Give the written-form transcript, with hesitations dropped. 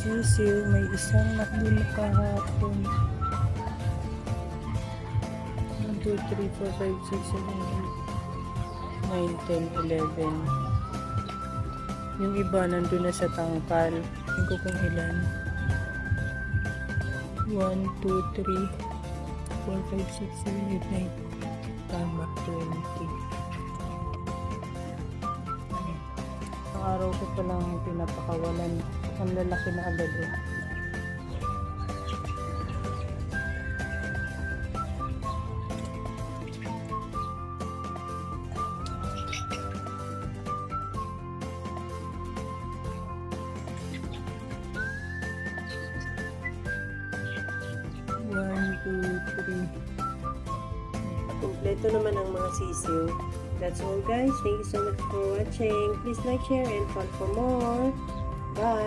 sisiw. May isang nakbili kahapon. 1, 2, 3, 4, 5, 6, 7, 8, 9, 10, 11. Yung iba nandun na sa tangkal. Hindi ko kung ilan. 1, 2, 3, 4, 5, 6, 7, 8, 9. Tama, 20. Ang araw ko pa lang pinapakawalan. Ang lalaki na agad eh. Kompleto naman ang mga sisiw. That's all guys. Thank you so much for watching. Please like, share, and follow for more. Bye!